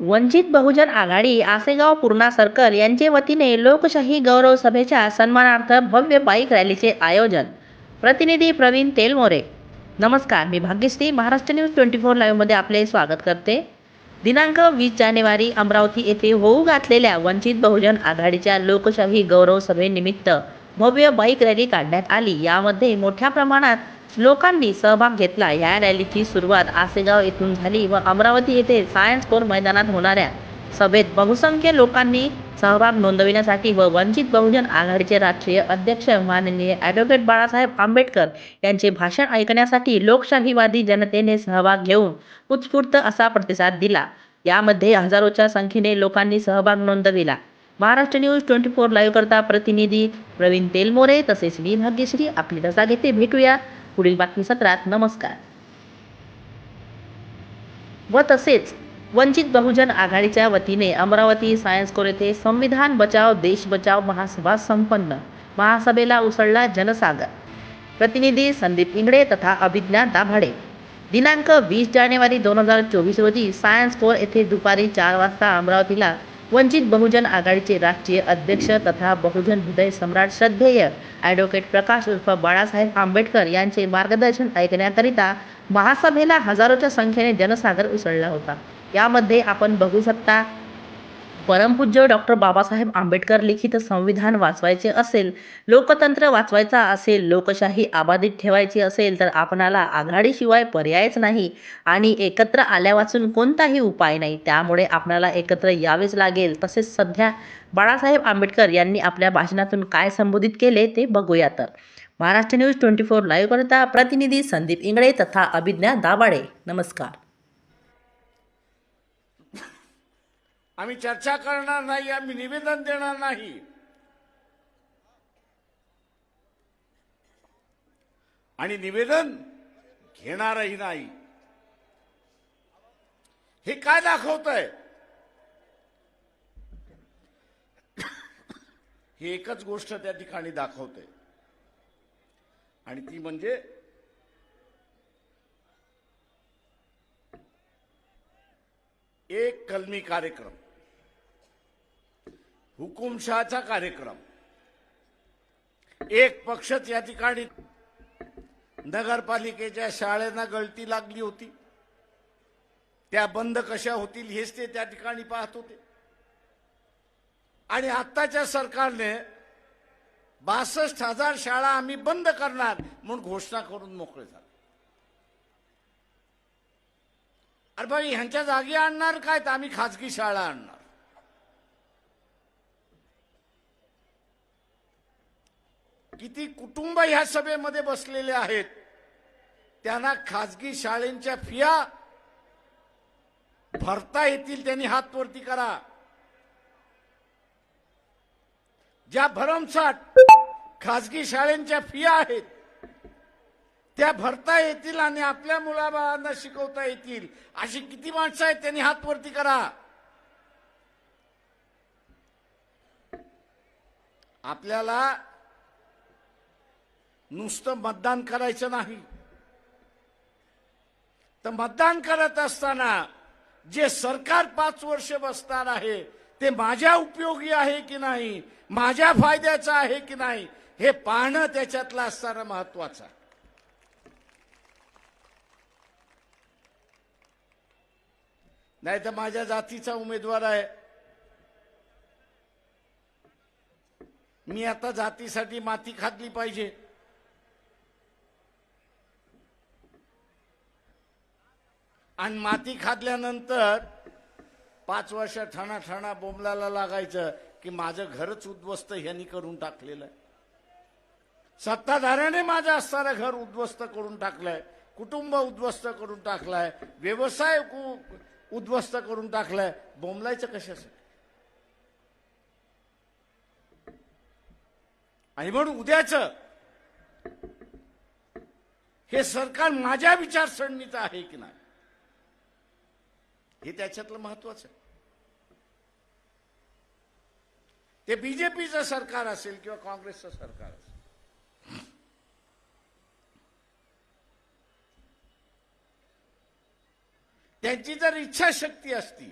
वंचित बहुजन आघाडी Asegaon Purna circle यांचे वतीने लोकशाही गौरव सभेच्या सन्मानार्थ भव्य बाईक रॅलीचे आयोजन. प्रतिनिधी प्रवीण तेलमोरे. नमस्कार, मी भाग्यश्री महाराष्ट्र न्यूज 24 लाईव्ह मध्ये आपले स्वागत करते. दिनांक 20 जानेवारी अमरावती येथे होऊ घातलेल्या वंचित बहुजन आघाडीच्या लोकशाही गौरव सभेनिमित्त भव्य बाईक रॅली काढण्यात आली. यामध्ये मोठ्या प्रमाणात लोकांनी सहभाग घेतला. या रॅलीची सुरुवात आसेगाव येथून झाली व अमरावती येथे सायन्स कोर मैदानात होणाऱ्या सभेत बहुसंख्य लोकांनी सहभाग नोंदविण्यासाठी व वंचित बहुजन आघाडीचे राष्ट्रीय अध्यक्ष माननीय ॲडव्होकेट बाळासाहेब आंबेडकर यांचे भाषण ऐकण्यासाठी लोकशाहीवादी जनतेने सहभाग घेऊन उत्स्फूर्त असा प्रतिसाद दिला. यामध्ये हजारोच्या संख्येने लोकांनी सहभाग नोंदविला. महाराष्ट्र न्यूज 24 लाईव्ह करता प्रतिनिधी प्रवीण तेलमोरे तसेच मी भाग्यश्री आपली रजा घेते. भेटूया पुढील बातमी सत्रात. नमस्कार. व तसेच वंचित बहुजन आघाडीच्या वतीने अमरावती सायन्स कोर येथे संविधान बचाव देश बचाव महासभा संपन्न. महासभेला उसळला जनसागर. प्रतिनिधी संदीप इंगळे तथा अभिज्ञा दाभाडे. दिनांक 20 जानेवारी 2024 रोजी सायन्स कोर येथे दुपारी 4 वाजता अमरावतीला वंचित बहुजन आघाडीचे राष्ट्रीय अध्यक्ष तथा बहुजन हृदय सम्राट श्रद्धेय ॲडव्होकेट प्रकाश उर्फ बाळासाहेब आंबेडकर यांचे मार्गदर्शन ऐकण्याकरिता महासभेला हजारोच्या संख्येने जनसागर उसळला होता. यामध्ये आपण बघू शकता, परमपूज्य डॉक्टर बाबासाहेब आंबेडकर लिखित संविधान वाचवायचे असेल, लोकतंत्र वाचवायचा असेल, लोकशाही अबाधित ठेवायची असेल तर आपणाला आघाडीशिवाय पर्यायच नाही आणि एकत्र आल्यावाचून कोणताही उपाय नाही. त्यामुळे आपणाला एकत्र यावेच लागेल. तसेच सध्या बाळासाहेब आंबेडकर यांनी आपल्या भाषणातून काय संबोधित केले ते बघूया. तर महाराष्ट्र न्यूज 24 लाईव्ह करता प्रतिनिधी संदीप इंगळे तथा अभिज्ञा दाभाडे. नमस्कार. आम्ही चर्चा करणार नाही, आम्ही निवेदन देणार नाही. आणि निवेदन घेणारही नाही. हे काय दाखवतंय? ही एकच गोष्ट त्या ठिकाणी दाखवते आणि ती म्हणजे एक कलमी कार्यक्रम, हुकुमशहाचा कार्यक्रम. एक पक्षच या ठिकाणी नगरपालिकेच्या शाळेंना गळती लागली होती, त्या बंद कशा होतील हेच ते त्या ठिकाणी पाहत होते. आणि आत्ताच्या सरकारने 62,000 शाळा आम्ही बंद करणार म्हणून घोषणा करून मोकळे झाले. अरे भाई, ह्यांच्या जागी आणणार काय? तर आम्ही खाजगी शाळा आणणार. किती कुटुंब ह्या सभेमध्ये बसलेले आहेत, त्यांना खाजगी शाळेंच्या फिया भरता येतील त्यांनी हात वरती करा. ज्या भरमसाठ खाजगी शाळेंच्या फिया आहेत त्या भरता येतील आणि आपल्या मुलाबाळांना शिकवता येतील अशी किती माणसं आहेत त्यांनी हात वरती करा. आपल्याला नुसतं मतदान करायचं नाही, तर मतदान करत असताना जे सरकार 5 वर्ष बसणार आहे ते माझ्या उपयोगी आहे की नाही, माझ्या फायद्याचं आहे की नाही हे पाहणं त्याच्यातलं असणारं महत्वाचं आहे. नाही तर माझ्या जातीचा उमेदवार आहे, मी आता जातीसाठी माती खाल्ली पाहिजे, आणि माती खाल्ल्यानंतर 5 वर्ष ठणा बोंबलाला लागायचं की माझं घरच उद्ध्वस्त ह्यांनी करून टाकलेलं आहे, सत्ताधाऱ्याने माझं असणारं घर उद्ध्वस्त करून टाकलंय, कुटुंब उद्ध्वस्त करून टाकलाय, व्यवसाय उद्ध्वस्त करून टाकलाय. बोंबलायचं कशासाठी? आणि म्हणून उद्याचं हे सरकार माझ्या विचारसरणीचं आहे की नाही हे त्याच्यातलं महत्वाचं आहे. ते बीजेपीचं सरकार असेल किंवा काँग्रेसचं सरकार असेल, त्यांची जर इच्छाशक्ती असती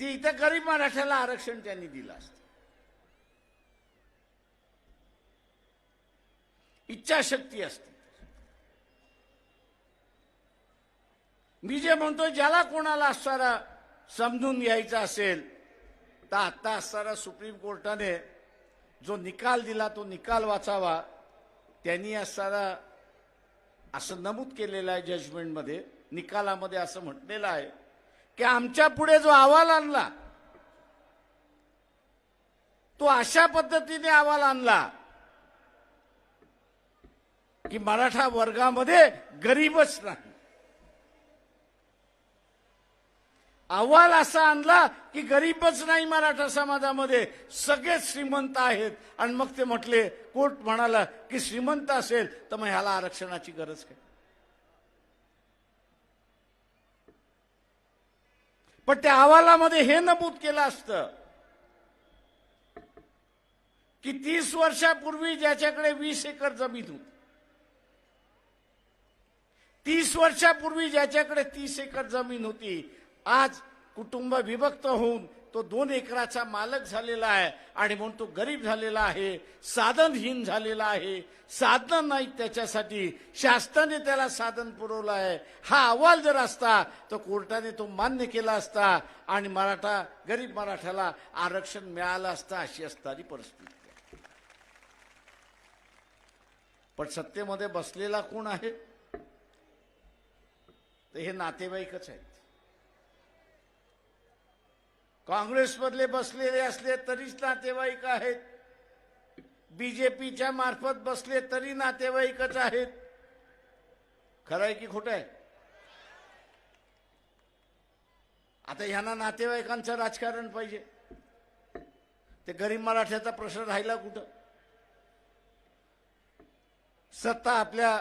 ती इथं गरीब मराठ्याला आरक्षण त्यांनी दिलं असतं. इच्छाशक्ती असते. मी जे म्हणतो, ज्याला कोणाला असणारा समजून घ्यायचा असेल तर आता असणारा सुप्रीम कोर्टाने जो निकाल दिला तो निकाल वाचावा. त्यांनी असणारा असं नमूद केलेलं आहे जजमेंटमध्ये, निकालामध्ये असं म्हटलेलं आहे की आमच्या पुढे जो अहवाल आणला तो अशा पद्धतीने अहवाल आणला की मराठा वर्गामध्ये गरीबच नाही. अहवाल असा आणला की गरीबच नाही मराठा समाजामध्ये, सगळे श्रीमंत आहेत. आणि मग ते म्हटले, कोर्ट म्हणाला की श्रीमंत असेल तर मग ह्याला आरक्षणाची गरज काय. पण त्या अहवालामध्ये हे नमूद केलं असतं की 30 वर्षापूर्वी ज्याच्याकडे 20 एकर जमीन होती, 30 वर्षापूर्वी ज्याच्याकडे 30 एकर जमीन होती, आज कुटुंब विभक्त होऊन तो 2 एकराचा मालक झालेला आहे आणि म्हणून तो गरीब झालेला आहे, साधनहीन झालेला आहे. साधन नाही त्याच्यासाठी, शासनाने त्याला साधन पुरवलं आहे. हा अहवाल जर असता तर कोर्टाने तो मान्य केला असता आणि गरीब मराठ्याला आरक्षण मिळालं असतं. अशी असणारी परिस्थिती. पण सत्तेमध्ये बसलेला कोण आहे तर हे नातेवाईकच आहेत. काँग्रेसमधले बसलेले असले तरीच नातेवाईक आहेत, बीजेपीच्या मार्फत बसले तरी नातेवाईकच आहेत. खरं आहे की खोटं आहे? आता ह्यांना नातेवाईकांचं राजकारण पाहिजे, ते गरीब मराठ्याचा प्रश्न राहिला कुठं? सत्ता आपल्या